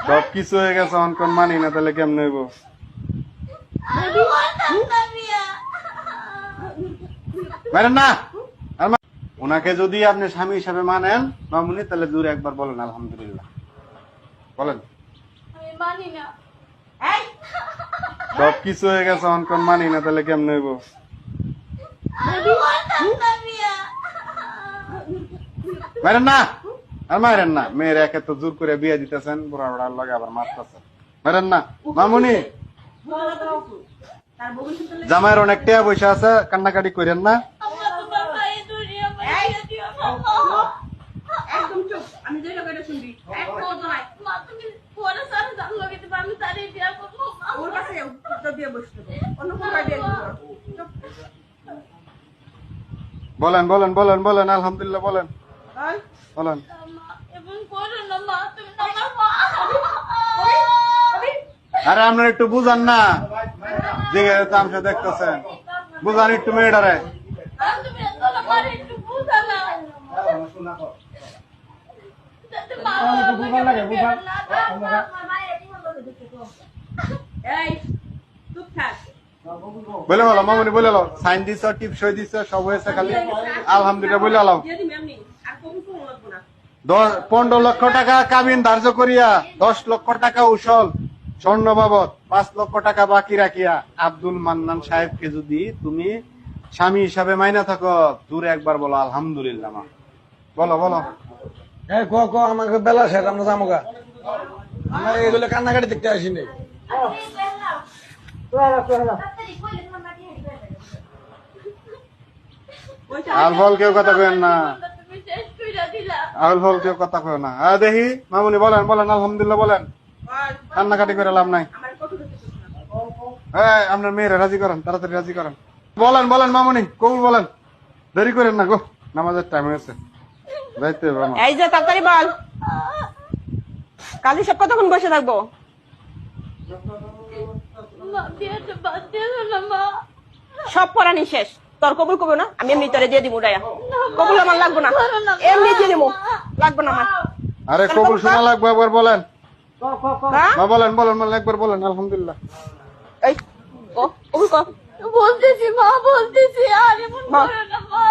সব কিছু হয়ে গেছে অনকন মানি না তাহলে কেমন হইব? মানেন না ওনাকে যদি আপনি স্বামী হিসাবে মানেন মামুনি তাহলে দূরে একবার বলেন আলহামদুলিল্লাহ বলেন। মানি না। সব কিছু হয়ে গেছে অনকন মানি না তাহলে কেমন হইব? মারেন না আর মারেন না, মেয়ের একে তো জোর করে বিয়ে দিতেছেন, বুড়া বুড়ার লগে আবার মারতেছেন। মারেন না মামুনি, জামাইয়ের অনেক টাকা পয়সা আছে, কান্নাকাটি করেন না। বলেন বলেন বলেন বলেন আলহামদুলিল্লাহ বলেন বলেন। আরে আপনার একটু বুঝান না, যে তামসা দেখতেছেন, বুঝান একটু মেয়েটারে। বলে বলো মামুনি, বলে লো সাইন দিছ, টিপ সই দিছ, সব হয়েছে, খালি আলহামদুলিল্লাহ বলে লো। 15 লক্ষ টাকা কাবিন ধার্য করিয়া 10 লক্ষ টাকা উসল স্বর্ণ বাবদ 5 লক্ষ টাকা বাকি রাখিয়া আব্দুল মান্নান সাহেবকে যদি তুমি স্বামী হিসাবে মাইনা থাকো, দূরে একবার বলো আলহামদুলিল্লাহ। মা বলো বলো। আমাকে বেলা শেষ, আমরা যামোগা, আমরা এগুলো কান্নাকাটি দেখতে আসিনি। আলফল কেউ কথা কেন না, আলফল কেউ কথা কেউ না। দেখি মামুনি বলেন বলেন আলহামদুলিল্লাহ বলেন, কান্নাকাটি করে লাভ নাই। আপনার মেয়েরা রাজি করেন, তাড়াতাড়ি রাজি করেন। বলেন বলেন মামুনি, কবুল বলেন, দেরি করেন না গো, নামাজের টাইম হয়েছে, যাইতে হবে। এই যে তাড়াতাড়ি বল, কালি সব কতক্ষণ বসে থাকবো? সব পড়ানি শেষ, তোর কবুল করবো না, আমি এমনি তোরে দিয়ে দিব। উড়াইয়া কবুল আমার লাগবো না, এমনি দিয়ে দিব, লাগবো না আমার। আরে কবুল শোনা লাগবে, একবার বলেন বলেন বলেন বলেন একবার বলেন আলহামদুলিল্লাহ। এই কবুল কর। বলতেছি মা, বলতেছি। আরে মন করে না মা।